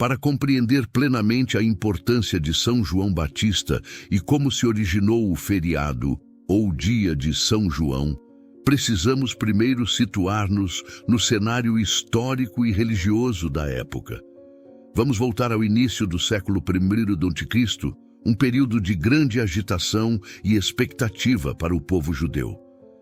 Para compreender plenamente a importância de São João Batista e como se originou o feriado, ou dia de São João, precisamos primeiro situar-nos no cenário histórico e religioso da época. Vamos voltar ao início do século I d.C., um período de grande agitação e expectativa para o povo judeu.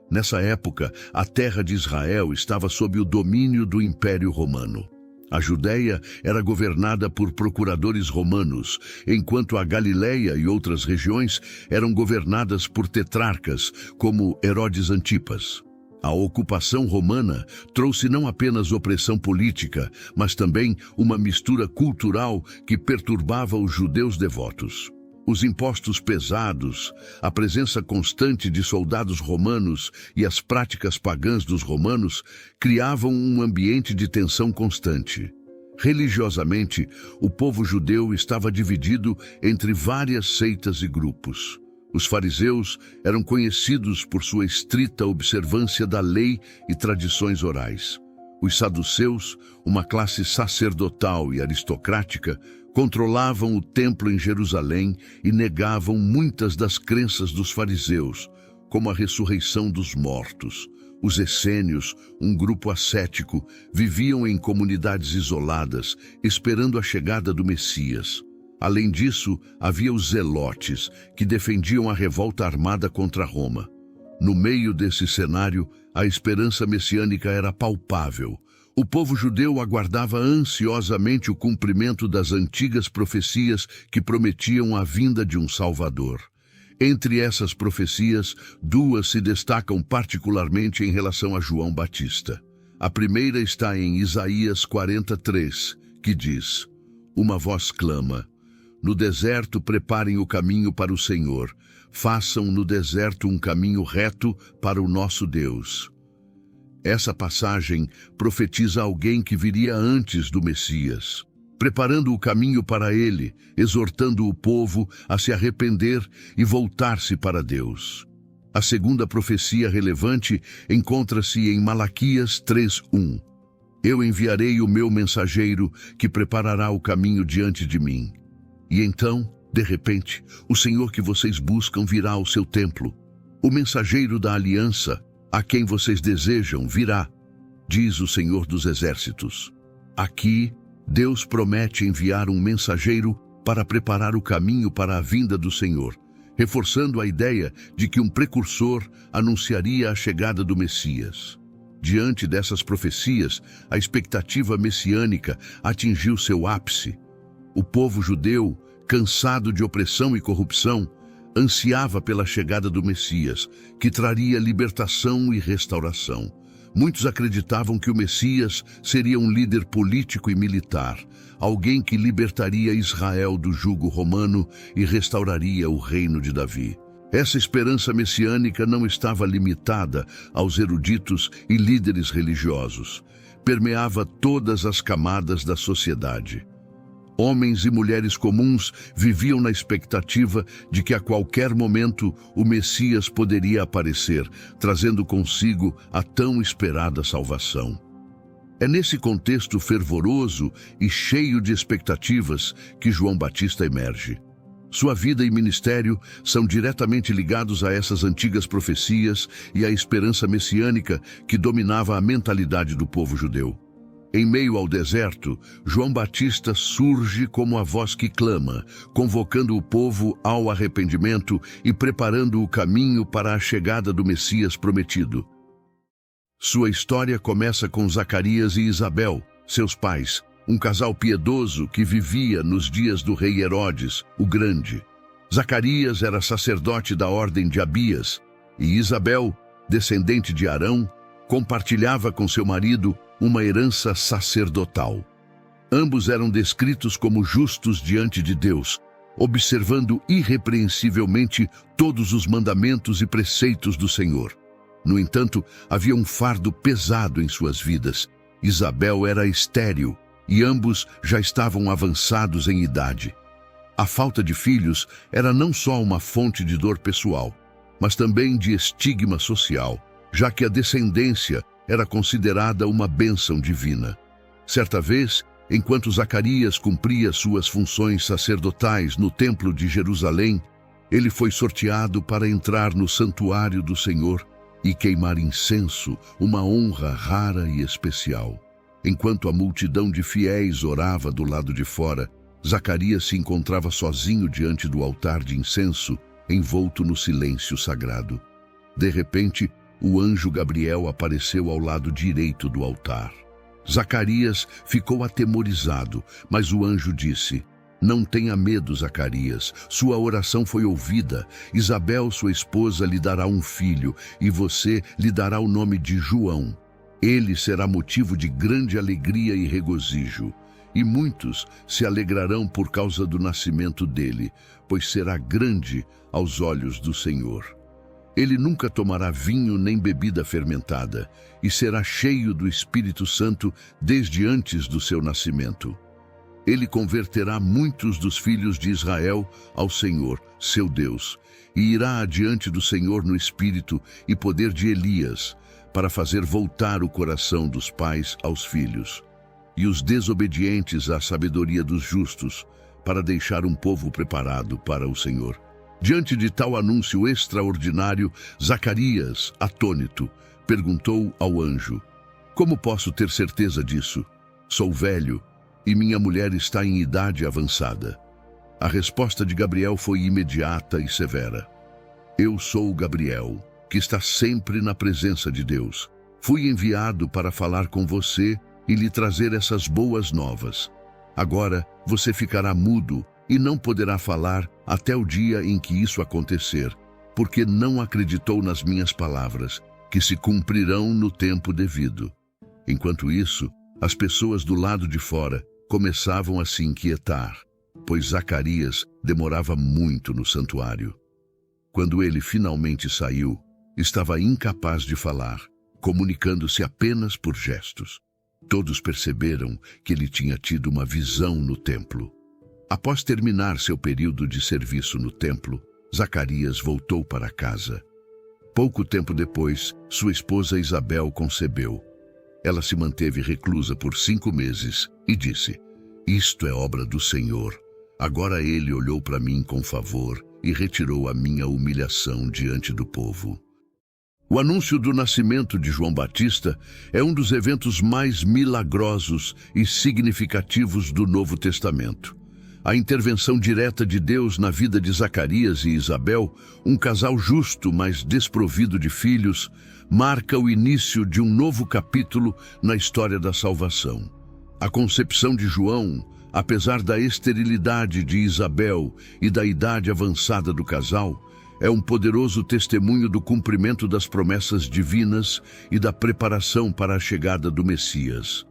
Nessa época, a terra de Israel estava sob o domínio do Império Romano. A Judéia era governada por procuradores romanos, enquanto a Galileia e outras regiões eram governadas por tetrarcas, como Herodes Antipas. A ocupação romana trouxe não apenas opressão política, mas também uma mistura cultural que perturbava os judeus devotos. Os impostos pesados, a presença constante de soldados romanos e as práticas pagãs dos romanos criavam um ambiente de tensão constante. Religiosamente, o povo judeu estava dividido entre várias seitas e grupos. Os fariseus eram conhecidos por sua estrita observância da lei e tradições orais. Os saduceus, uma classe sacerdotal e aristocrática, controlavam o templo em Jerusalém e negavam muitas das crenças dos fariseus, como a ressurreição dos mortos. Os essênios, um grupo ascético, viviam em comunidades isoladas, esperando a chegada do Messias. Além disso, havia os zelotes, que defendiam a revolta armada contra Roma. No meio desse cenário, a esperança messiânica era palpável. O povo judeu aguardava ansiosamente o cumprimento das antigas profecias que prometiam a vinda de um Salvador. Entre essas profecias, duas se destacam particularmente em relação a João Batista. A primeira está em Isaías 43, que diz: Uma voz clama: No deserto preparem o caminho para o Senhor, façam no deserto um caminho reto para o nosso Deus. Essa passagem profetiza alguém que viria antes do Messias, preparando o caminho para ele, exortando o povo a se arrepender e voltar-se para Deus. A segunda profecia relevante encontra-se em Malaquias 3:1. Eu enviarei o meu mensageiro que preparará o caminho diante de mim. E então, de repente, o Senhor que vocês buscam virá ao seu templo. O mensageiro da aliança, a quem vocês desejam, virá, diz o Senhor dos Exércitos. Aqui, Deus promete enviar um mensageiro para preparar o caminho para a vinda do Senhor, reforçando a ideia de que um precursor anunciaria a chegada do Messias. Diante dessas profecias, a expectativa messiânica atingiu seu ápice. O povo judeu, cansado de opressão e corrupção, ansiava pela chegada do Messias, que traria libertação e restauração. Muitos acreditavam que o Messias seria um líder político e militar, alguém que libertaria Israel do jugo romano e restauraria o reino de Davi. Essa esperança messiânica não estava limitada aos eruditos e líderes religiosos. Permeava todas as camadas da sociedade. Homens e mulheres comuns viviam na expectativa de que a qualquer momento o Messias poderia aparecer, trazendo consigo a tão esperada salvação. É nesse contexto fervoroso e cheio de expectativas que João Batista emerge. Sua vida e ministério são diretamente ligados a essas antigas profecias e à esperança messiânica que dominava a mentalidade do povo judeu. Em meio ao deserto, João Batista surge como a voz que clama, convocando o povo ao arrependimento e preparando o caminho para a chegada do Messias prometido. Sua história começa com Zacarias e Isabel, seus pais, um casal piedoso que vivia nos dias do rei Herodes, o Grande. Zacarias era sacerdote da ordem de Abias, e Isabel, descendente de Arão, compartilhava com seu marido uma herança sacerdotal. Ambos eram descritos como justos diante de Deus, observando irrepreensivelmente todos os mandamentos e preceitos do Senhor. No entanto, havia um fardo pesado em suas vidas. Isabel era estéril e ambos já estavam avançados em idade. A falta de filhos era não só uma fonte de dor pessoal, mas também de estigma social, já que a descendência era considerada uma bênção divina. Certa vez, Enquanto Zacarias cumpria suas funções sacerdotais no templo de Jerusalém, ele foi sorteado para entrar no santuário do Senhor e queimar incenso, uma honra rara e especial. Enquanto a multidão de fiéis orava do lado de fora, Zacarias se encontrava sozinho diante do altar de incenso, envolto no silêncio sagrado. De repente, o anjo Gabriel apareceu ao lado direito do altar. Zacarias ficou atemorizado, mas o anjo disse: "Não tenha medo, Zacarias. Sua oração foi ouvida. Isabel, sua esposa, lhe dará um filho, e você lhe dará o nome de João. Ele será motivo de grande alegria e regozijo, e muitos se alegrarão por causa do nascimento dele, pois será grande aos olhos do Senhor. Ele nunca tomará vinho nem bebida fermentada, e será cheio do Espírito Santo desde antes do seu nascimento. Ele converterá muitos dos filhos de Israel ao Senhor, seu Deus, e irá adiante do Senhor no espírito e poder de Elias, para fazer voltar o coração dos pais aos filhos, e os desobedientes à sabedoria dos justos, para deixar um povo preparado para o Senhor." Diante de tal anúncio extraordinário, Zacarias, atônito, perguntou ao anjo: "Como posso ter certeza disso? Sou velho e minha mulher está em idade avançada." A resposta de Gabriel foi imediata e severa: "Eu sou Gabriel, que está sempre na presença de Deus. Fui enviado para falar com você e lhe trazer essas boas novas. Agora você ficará mudo e não poderá falar até o dia em que isso acontecer, porque não acreditou nas minhas palavras, que se cumprirão no tempo devido." Enquanto isso, as pessoas do lado de fora começavam a se inquietar, pois Zacarias demorava muito no santuário. Quando ele finalmente saiu, estava incapaz de falar, comunicando-se apenas por gestos. Todos perceberam que ele tinha tido uma visão no templo. Após terminar seu período de serviço no templo, Zacarias voltou para casa. Pouco tempo depois, sua esposa Isabel concebeu. Ela se manteve reclusa por 5 meses e disse: "Isto é obra do Senhor. Agora ele olhou para mim com favor e retirou a minha humilhação diante do povo." O anúncio do nascimento de João Batista é um dos eventos mais milagrosos e significativos do Novo Testamento. A intervenção direta de Deus na vida de Zacarias e Isabel, um casal justo, mas desprovido de filhos, marca o início de um novo capítulo na história da salvação. A concepção de João, apesar da esterilidade de Isabel e da idade avançada do casal, é um poderoso testemunho do cumprimento das promessas divinas e da preparação para a chegada do Messias.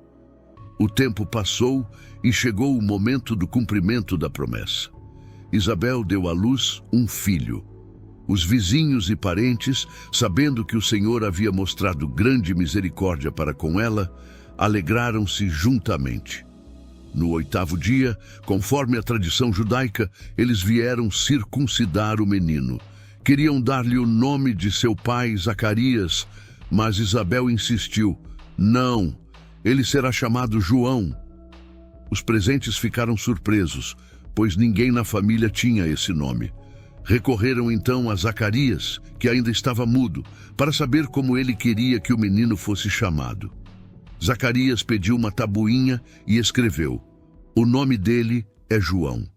O tempo passou e chegou o momento do cumprimento da promessa. Isabel deu à luz um filho. Os vizinhos e parentes, sabendo que o Senhor havia mostrado grande misericórdia para com ela, alegraram-se juntamente. No 8º dia, conforme a tradição judaica, eles vieram circuncidar o menino. Queriam dar-lhe o nome de seu pai, Zacarias, mas Isabel insistiu: "Não, ele será chamado João." Os presentes ficaram surpresos, pois ninguém na família tinha esse nome. Recorreram então a Zacarias, que ainda estava mudo, para saber como ele queria que o menino fosse chamado. Zacarias pediu uma tabuinha e escreveu: "O nome dele é João."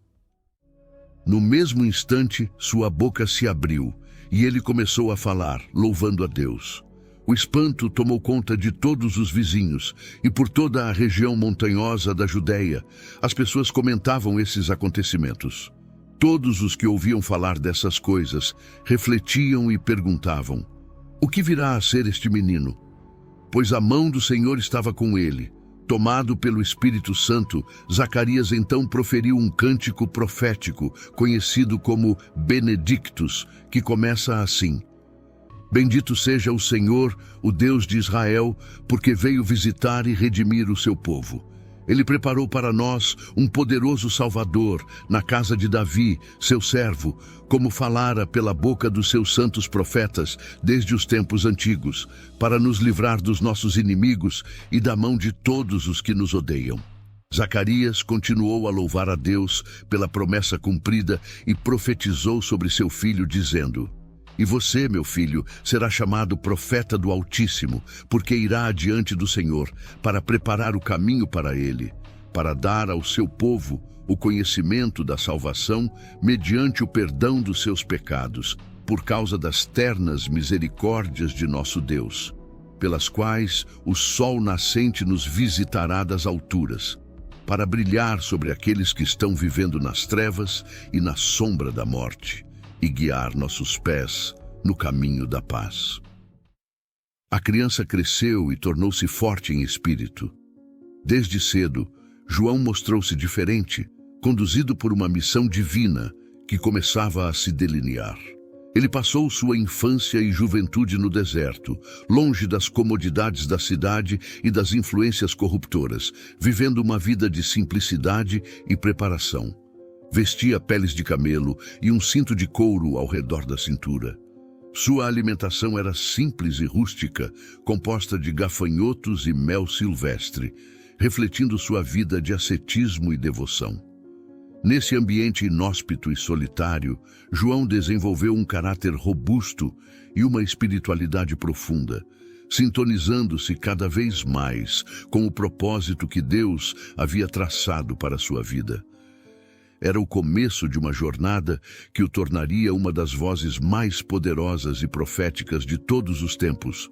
No mesmo instante, sua boca se abriu e ele começou a falar, louvando a Deus. O espanto tomou conta de todos os vizinhos e por toda a região montanhosa da Judéia. As pessoas comentavam esses acontecimentos. Todos os que ouviam falar dessas coisas refletiam e perguntavam: "O que virá a ser este menino?" Pois a mão do Senhor estava com ele. Tomado pelo Espírito Santo, Zacarias então proferiu um cântico profético, conhecido como Benedictus, que começa assim: "Bendito seja o Senhor, o Deus de Israel, porque veio visitar e redimir o seu povo. Ele preparou para nós um poderoso Salvador na casa de Davi, seu servo, como falara pela boca dos seus santos profetas desde os tempos antigos, para nos livrar dos nossos inimigos e da mão de todos os que nos odeiam." Zacarias continuou a louvar a Deus pela promessa cumprida e profetizou sobre seu filho, dizendo: "E você, meu filho, será chamado profeta do Altíssimo, porque irá adiante do Senhor para preparar o caminho para ele, para dar ao seu povo o conhecimento da salvação mediante o perdão dos seus pecados, por causa das ternas misericórdias de nosso Deus, pelas quais o sol nascente nos visitará das alturas, para brilhar sobre aqueles que estão vivendo nas trevas e na sombra da morte, e guiar nossos pés no caminho da paz." A criança cresceu e tornou-se forte em espírito. Desde cedo, João mostrou-se diferente, conduzido por uma missão divina que começava a se delinear. Ele passou sua infância e juventude no deserto, longe das comodidades da cidade e das influências corruptoras, vivendo uma vida de simplicidade e preparação. Vestia peles de camelo e um cinto de couro ao redor da cintura. Sua alimentação era simples e rústica, composta de gafanhotos e mel silvestre, refletindo sua vida de ascetismo e devoção. Nesse ambiente inóspito e solitário, João desenvolveu um caráter robusto e uma espiritualidade profunda, sintonizando-se cada vez mais com o propósito que Deus havia traçado para sua vida. Era o começo de uma jornada que o tornaria uma das vozes mais poderosas e proféticas de todos os tempos,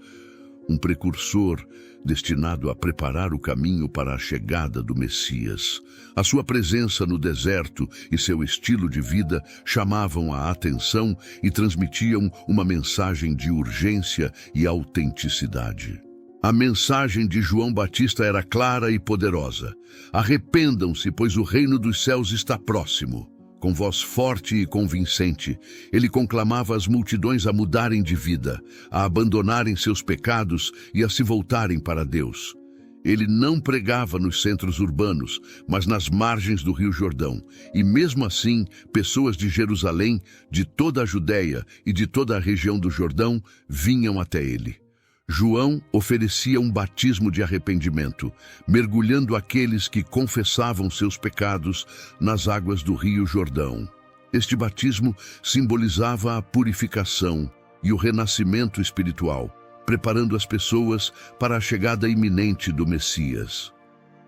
um precursor destinado a preparar o caminho para a chegada do Messias. A sua presença no deserto e seu estilo de vida chamavam a atenção e transmitiam uma mensagem de urgência e autenticidade. A mensagem de João Batista era clara e poderosa: "Arrependam-se, pois o reino dos céus está próximo." Com voz forte e convincente, ele conclamava as multidões a mudarem de vida, a abandonarem seus pecados e a se voltarem para Deus. Ele não pregava nos centros urbanos, mas nas margens do Rio Jordão, e mesmo assim, pessoas de Jerusalém, de toda a Judéia e de toda a região do Jordão vinham até ele. João oferecia um batismo de arrependimento, mergulhando aqueles que confessavam seus pecados nas águas do Rio Jordão. Este batismo simbolizava a purificação e o renascimento espiritual, preparando as pessoas para a chegada iminente do Messias.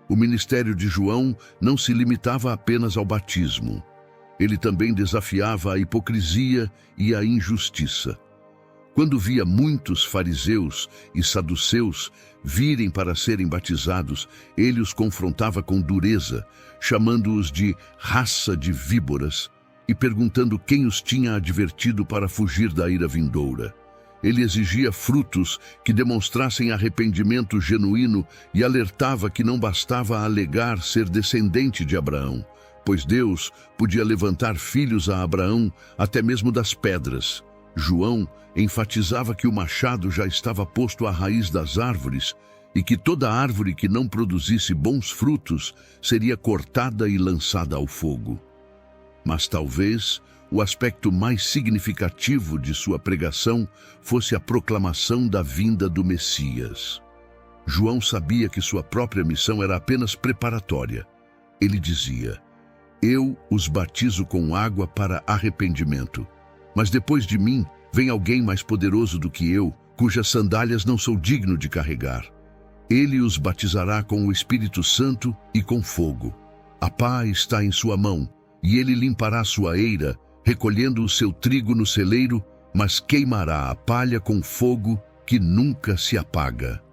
O ministério de João não se limitava apenas ao batismo. Ele também desafiava a hipocrisia e a injustiça. Quando via muitos fariseus e saduceus virem para serem batizados, ele os confrontava com dureza, chamando-os de raça de víboras e perguntando quem os tinha advertido para fugir da ira vindoura. Ele exigia frutos que demonstrassem arrependimento genuíno e alertava que não bastava alegar ser descendente de Abraão, pois Deus podia levantar filhos a Abraão até mesmo das pedras. João enfatizava que o machado já estava posto à raiz das árvores e que toda árvore que não produzisse bons frutos seria cortada e lançada ao fogo. Mas talvez o aspecto mais significativo de sua pregação fosse a proclamação da vinda do Messias. João sabia que sua própria missão era apenas preparatória. Ele dizia: "Eu os batizo com água para arrependimento, mas depois de mim vem alguém mais poderoso do que eu, cujas sandálias não sou digno de carregar. Ele os batizará com o Espírito Santo e com fogo. A pá está em sua mão, e ele limpará sua eira, recolhendo o seu trigo no celeiro, mas queimará a palha com fogo que nunca se apaga."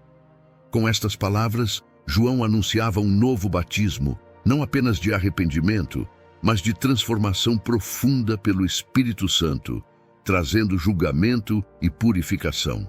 Com estas palavras, João anunciava um novo batismo, não apenas de arrependimento, mas de transformação profunda pelo Espírito Santo, trazendo julgamento e purificação.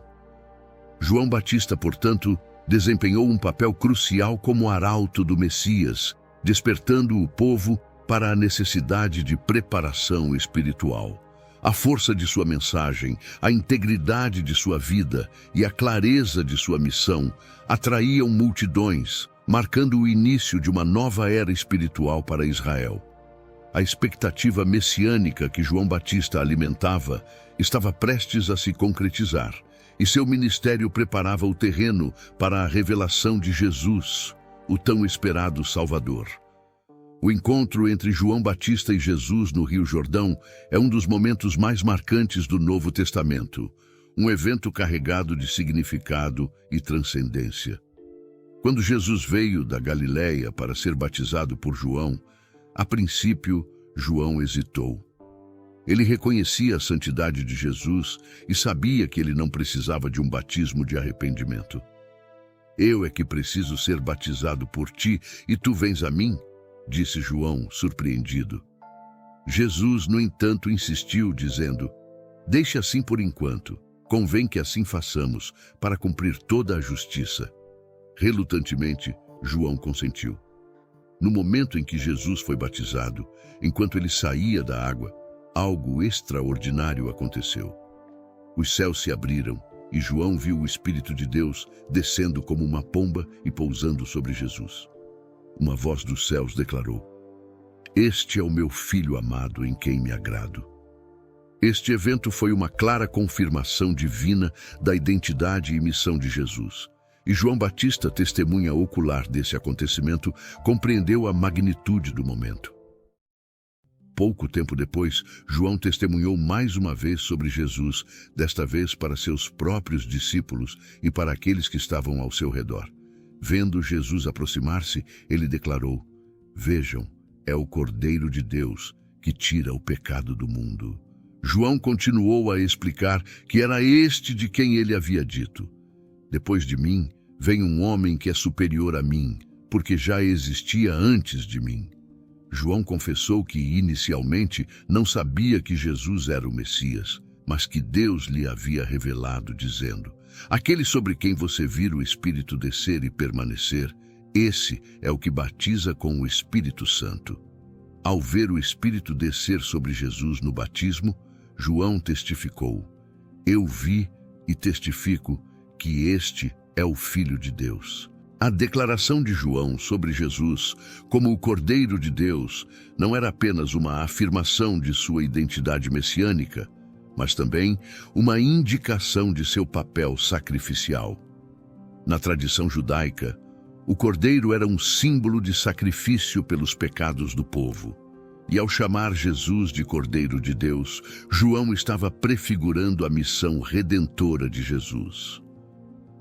João Batista, portanto, desempenhou um papel crucial como arauto do Messias, despertando o povo para a necessidade de preparação espiritual. A força de sua mensagem, a integridade de sua vida e a clareza de sua missão atraíam multidões, marcando o início de uma nova era espiritual para Israel. A expectativa messiânica que João Batista alimentava estava prestes a se concretizar, e seu ministério preparava o terreno para a revelação de Jesus, o tão esperado Salvador. O encontro entre João Batista e Jesus no Rio Jordão é um dos momentos mais marcantes do Novo Testamento, um evento carregado de significado e transcendência. Quando Jesus veio da Galileia para ser batizado por João, a princípio, João hesitou. Ele reconhecia a santidade de Jesus e sabia que ele não precisava de um batismo de arrependimento. Eu é que preciso ser batizado por ti e tu vens a mim? Disse João, surpreendido. Jesus, no entanto, insistiu, dizendo: deixe assim por enquanto, convém que assim façamos, para cumprir toda a justiça. Relutantemente, João consentiu. No momento em que Jesus foi batizado, enquanto ele saía da água, algo extraordinário aconteceu. Os céus se abriram e João viu o Espírito de Deus descendo como uma pomba e pousando sobre Jesus. Uma voz dos céus declarou: este é o meu Filho amado em quem me agrado. Este evento foi uma clara confirmação divina da identidade e missão de Jesus. E João Batista, testemunha ocular desse acontecimento, compreendeu a magnitude do momento. Pouco tempo depois, João testemunhou mais uma vez sobre Jesus, desta vez para seus próprios discípulos e para aqueles que estavam ao seu redor. Vendo Jesus aproximar-se, ele declarou: vejam, é o Cordeiro de Deus que tira o pecado do mundo. João continuou a explicar que era este de quem ele havia dito: depois de mim, vem um homem que é superior a mim, porque já existia antes de mim. João confessou que, inicialmente, não sabia que Jesus era o Messias, mas que Deus lhe havia revelado, dizendo: aquele sobre quem você vir o Espírito descer e permanecer, esse é o que batiza com o Espírito Santo. Ao ver o Espírito descer sobre Jesus no batismo, João testificou: eu vi e testifico que este é o Filho de Deus. A declaração de João sobre Jesus como o Cordeiro de Deus não era apenas uma afirmação de sua identidade messiânica, mas também uma indicação de seu papel sacrificial. Na tradição judaica, o Cordeiro era um símbolo de sacrifício pelos pecados do povo. E ao chamar Jesus de Cordeiro de Deus, João estava prefigurando a missão redentora de Jesus.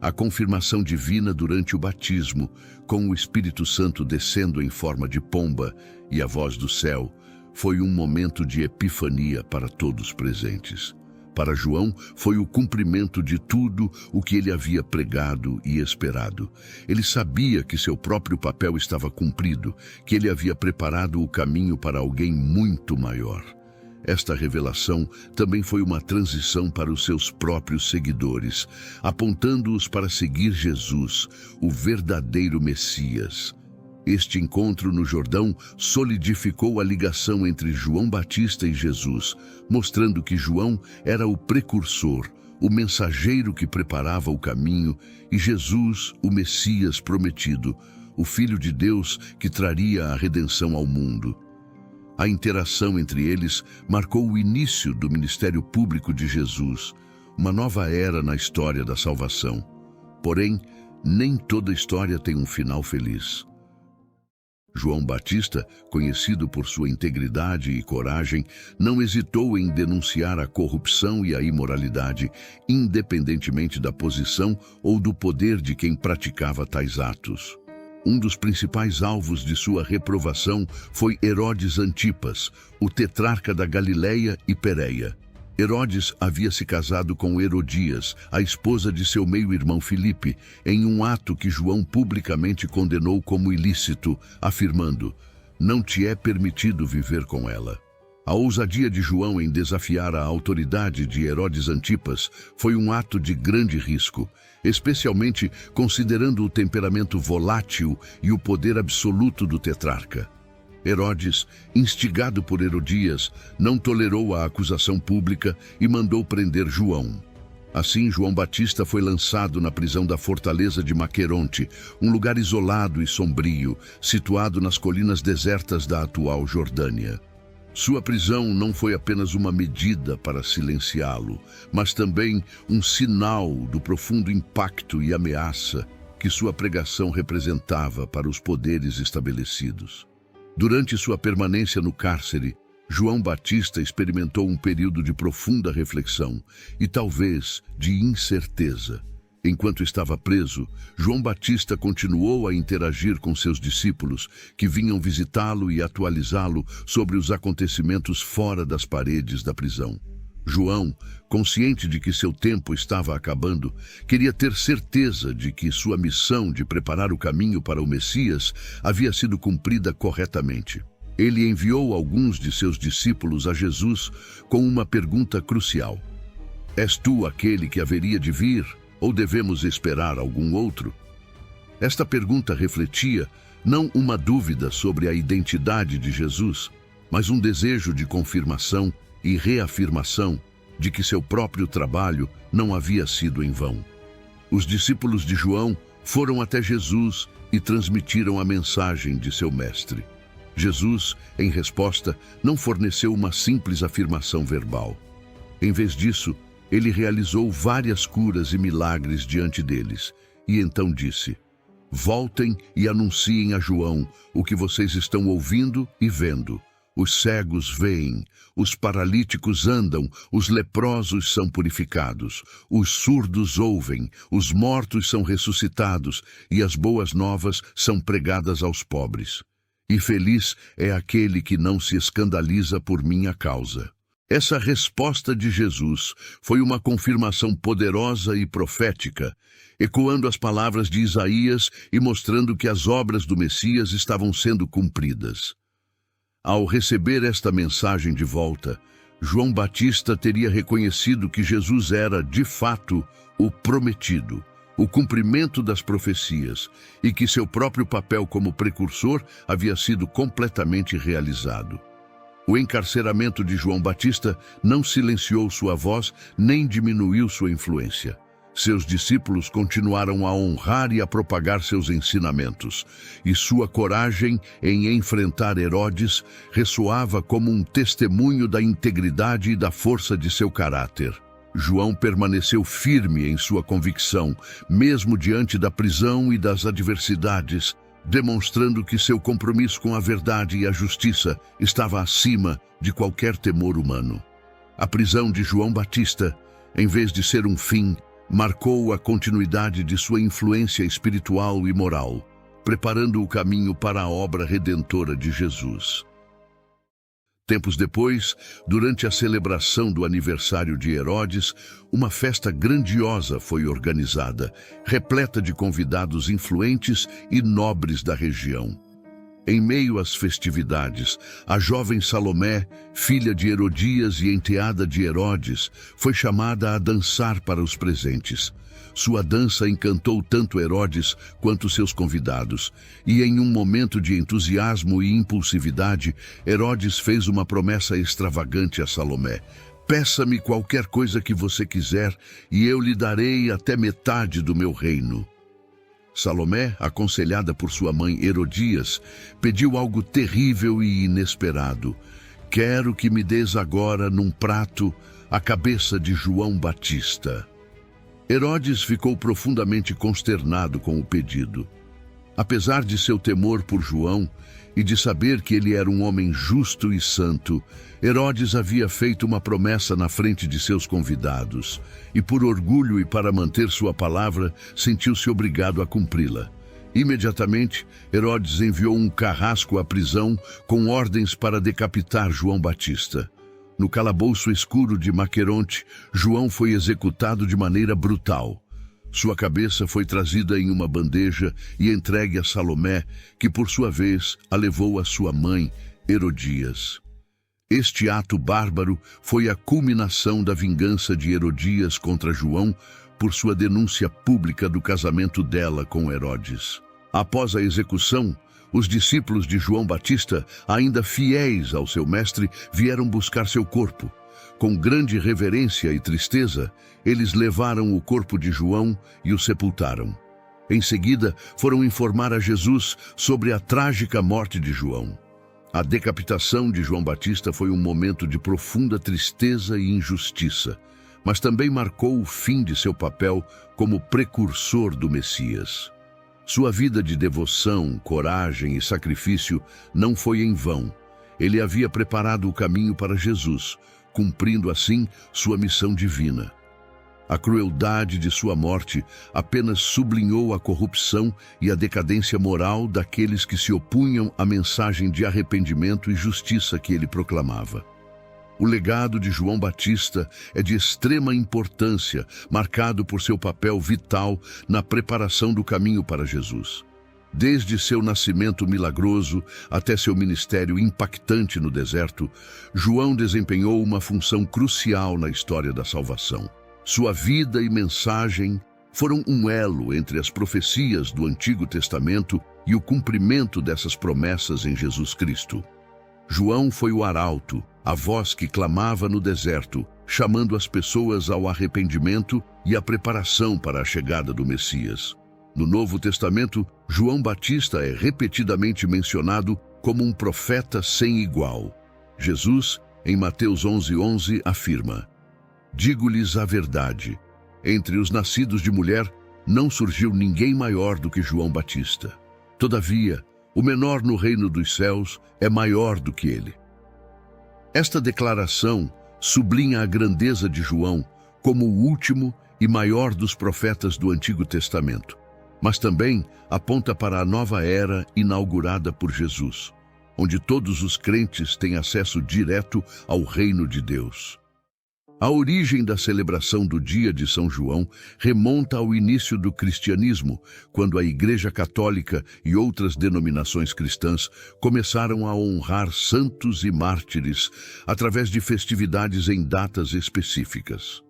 A confirmação divina durante o batismo, com o Espírito Santo descendo em forma de pomba e a voz do céu, foi um momento de epifania para todos presentes. Para João, foi o cumprimento de tudo o que ele havia pregado e esperado. Ele sabia que seu próprio papel estava cumprido, que ele havia preparado o caminho para alguém muito maior. Esta revelação também foi uma transição para os seus próprios seguidores, apontando-os para seguir Jesus, o verdadeiro Messias. Este encontro no Jordão solidificou a ligação entre João Batista e Jesus, mostrando que João era o precursor, o mensageiro que preparava o caminho, e Jesus, o Messias prometido, o Filho de Deus que traria a redenção ao mundo. A interação entre eles marcou o início do ministério público de Jesus, uma nova era na história da salvação. Porém, nem toda história tem um final feliz. João Batista, conhecido por sua integridade e coragem, não hesitou em denunciar a corrupção e a imoralidade, independentemente da posição ou do poder de quem praticava tais atos. Um dos principais alvos de sua reprovação foi Herodes Antipas, o tetrarca da Galileia e Pérea. Herodes havia se casado com Herodias, a esposa de seu meio-irmão Filipe, em um ato que João publicamente condenou como ilícito, afirmando: não te é permitido viver com ela. A ousadia de João em desafiar a autoridade de Herodes Antipas foi um ato de grande risco, especialmente considerando o temperamento volátil e o poder absoluto do tetrarca. Herodes, instigado por Herodias, não tolerou a acusação pública e mandou prender João. Assim, João Batista foi lançado na prisão da fortaleza de Maqueronte, um lugar isolado e sombrio, situado nas colinas desertas da atual Jordânia. Sua prisão não foi apenas uma medida para silenciá-lo, mas também um sinal do profundo impacto e ameaça que sua pregação representava para os poderes estabelecidos. Durante sua permanência no cárcere, João Batista experimentou um período de profunda reflexão e talvez de incerteza. Enquanto estava preso, João Batista continuou a interagir com seus discípulos, que vinham visitá-lo e atualizá-lo sobre os acontecimentos fora das paredes da prisão. João, consciente de que seu tempo estava acabando, queria ter certeza de que sua missão de preparar o caminho para o Messias havia sido cumprida corretamente. Ele enviou alguns de seus discípulos a Jesus com uma pergunta crucial: És tu aquele que haveria de vir, ou devemos esperar algum outro? Esta pergunta refletia não uma dúvida sobre a identidade de Jesus, mas um desejo de confirmação e reafirmação de que seu próprio trabalho não havia sido em vão. Os discípulos de João foram até Jesus e transmitiram a mensagem de seu mestre. Jesus, em resposta, não forneceu uma simples afirmação verbal. Em vez disso, ele realizou várias curas e milagres diante deles, e então disse: Voltem e anunciem a João o que vocês estão ouvindo e vendo. Os cegos veem, os paralíticos andam, os leprosos são purificados, os surdos ouvem, os mortos são ressuscitados e as boas novas são pregadas aos pobres. E feliz é aquele que não se escandaliza por minha causa. Essa resposta de Jesus foi uma confirmação poderosa e profética, ecoando as palavras de Isaías e mostrando que as obras do Messias estavam sendo cumpridas. Ao receber esta mensagem de volta, João Batista teria reconhecido que Jesus era, de fato, o prometido, o cumprimento das profecias, e que seu próprio papel como precursor havia sido completamente realizado. O encarceramento de João Batista não silenciou sua voz nem diminuiu sua influência. Seus discípulos continuaram a honrar e a propagar seus ensinamentos, e sua coragem em enfrentar Herodes ressoava como um testemunho da integridade e da força de seu caráter. João permaneceu firme em sua convicção, mesmo diante da prisão e das adversidades, demonstrando que seu compromisso com a verdade e a justiça estava acima de qualquer temor humano. A prisão de João Batista, em vez de ser um fim, marcou a continuidade de sua influência espiritual e moral, preparando o caminho para a obra redentora de Jesus. Tempos depois, durante a celebração do aniversário de Herodes, uma festa grandiosa foi organizada, repleta de convidados influentes e nobres da região. Em meio às festividades, a jovem Salomé, filha de Herodias e enteada de Herodes, foi chamada a dançar para os presentes. Sua dança encantou tanto Herodes quanto seus convidados, e em um momento de entusiasmo e impulsividade, Herodes fez uma promessa extravagante a Salomé: Peça-me qualquer coisa que você quiser, e eu lhe darei até metade do meu reino. Salomé, aconselhada por sua mãe Herodias, pediu algo terrível e inesperado: Quero que me des agora, num prato, a cabeça de João Batista. Herodes ficou profundamente consternado com o pedido. Apesar de seu temor por João e de saber que ele era um homem justo e santo, Herodes havia feito uma promessa na frente de seus convidados, e por orgulho e para manter sua palavra, sentiu-se obrigado a cumpri-la. Imediatamente, Herodes enviou um carrasco à prisão com ordens para decapitar João Batista. No calabouço escuro de Maqueronte, João foi executado de maneira brutal. Sua cabeça foi trazida em uma bandeja e entregue a Salomé, que por sua vez a levou à sua mãe, Herodias. Este ato bárbaro foi a culminação da vingança de Herodias contra João por sua denúncia pública do casamento dela com Herodes. Após a execução, os discípulos de João Batista, ainda fiéis ao seu mestre, vieram buscar seu corpo. Com grande reverência e tristeza, eles levaram o corpo de João e o sepultaram. Em seguida, foram informar a Jesus sobre a trágica morte de João. A decapitação de João Batista foi um momento de profunda tristeza e injustiça, mas também marcou o fim de seu papel como precursor do Messias. Sua vida de devoção, coragem e sacrifício não foi em vão. Ele havia preparado o caminho para Jesus, cumprindo assim sua missão divina. A crueldade de sua morte apenas sublinhou a corrupção e a decadência moral daqueles que se opunham à mensagem de arrependimento e justiça que ele proclamava. O legado de João Batista é de extrema importância, marcado por seu papel vital na preparação do caminho para Jesus. Desde seu nascimento milagroso até seu ministério impactante no deserto, João desempenhou uma função crucial na história da salvação. Sua vida e mensagem foram um elo entre as profecias do Antigo Testamento e o cumprimento dessas promessas em Jesus Cristo. João foi o arauto, a voz que clamava no deserto, chamando as pessoas ao arrependimento e à preparação para a chegada do Messias. No Novo Testamento, João Batista é repetidamente mencionado como um profeta sem igual. Jesus, em Mateus 11:11, afirma: "Digo-lhes a verdade, entre os nascidos de mulher não surgiu ninguém maior do que João Batista. Todavia, o menor no reino dos céus é maior do que ele." Esta declaração sublinha a grandeza de João como o último e maior dos profetas do Antigo Testamento, mas também aponta para a nova era inaugurada por Jesus, onde todos os crentes têm acesso direto ao reino de Deus. A origem da celebração do dia de São João remonta ao início do cristianismo, quando a Igreja Católica e outras denominações cristãs começaram a honrar santos e mártires através de festividades em datas específicas.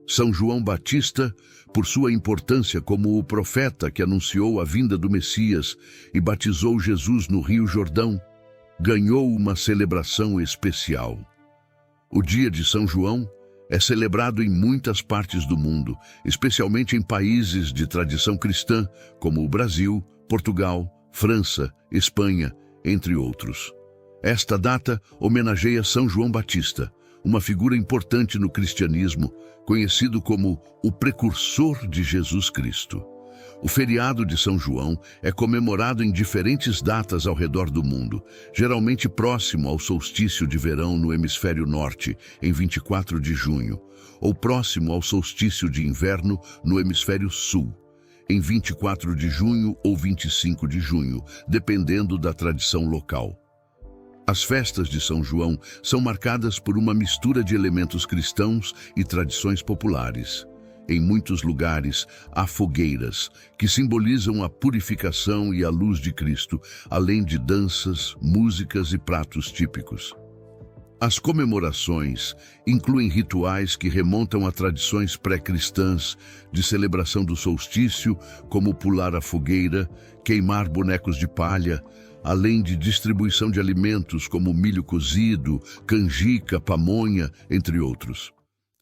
São João Batista, por sua importância como o profeta que anunciou a vinda do Messias e batizou Jesus no Rio Jordão, ganhou uma celebração especial. O dia de São João é celebrado em muitas partes do mundo, especialmente em países de tradição cristã, como o Brasil, Portugal, França, Espanha, entre outros. Esta data homenageia São João Batista, uma figura importante no cristianismo, conhecido como o precursor de Jesus Cristo. O feriado de São João é comemorado em diferentes datas ao redor do mundo, geralmente próximo ao solstício de verão no hemisfério norte, em 24 de junho, ou próximo ao solstício de inverno no hemisfério sul, em 24 de junho ou 25 de junho, dependendo da tradição local. As festas de São João são marcadas por uma mistura de elementos cristãos e tradições populares. Em muitos lugares, há fogueiras, que simbolizam a purificação e a luz de Cristo, além de danças, músicas e pratos típicos. As comemorações incluem rituais que remontam a tradições pré-cristãs de celebração do solstício, como pular a fogueira, queimar bonecos de palha, além de distribuição de alimentos como milho cozido, canjica, pamonha, entre outros.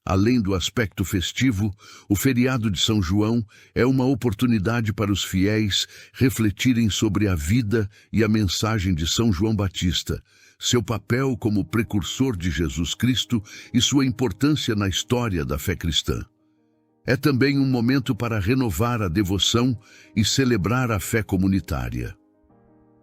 Além do aspecto festivo, o feriado de São João é uma oportunidade para os fiéis refletirem sobre a vida e a mensagem de São João Batista, seu papel como precursor de Jesus Cristo e sua importância na história da fé cristã. É também um momento para renovar a devoção e celebrar a fé comunitária.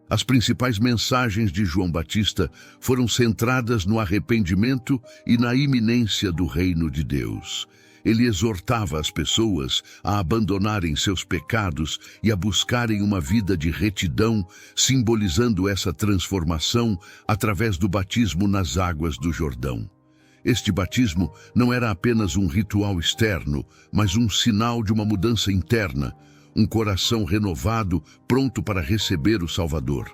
As principais mensagens de João Batista foram centradas no arrependimento e na iminência do reino de Deus. Ele exortava as pessoas a abandonarem seus pecados e a buscarem uma vida de retidão, simbolizando essa transformação através do batismo nas águas do Jordão. Este batismo não era apenas um ritual externo, mas um sinal de uma mudança interna, um coração renovado, pronto para receber o Salvador.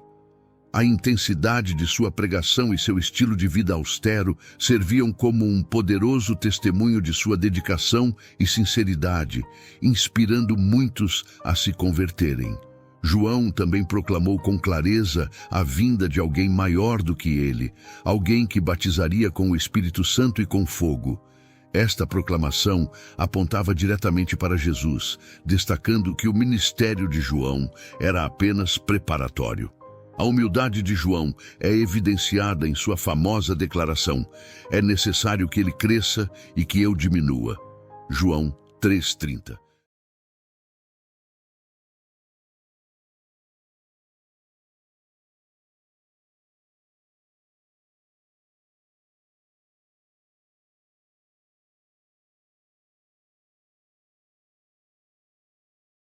A intensidade de sua pregação e seu estilo de vida austero serviam como um poderoso testemunho de sua dedicação e sinceridade, inspirando muitos a se converterem. João também proclamou com clareza a vinda de alguém maior do que ele, alguém que batizaria com o Espírito Santo e com fogo. Esta proclamação apontava diretamente para Jesus, destacando que o ministério de João era apenas preparatório. A humildade de João é evidenciada em sua famosa declaração: "É necessário que ele cresça e que eu diminua." João 3:30.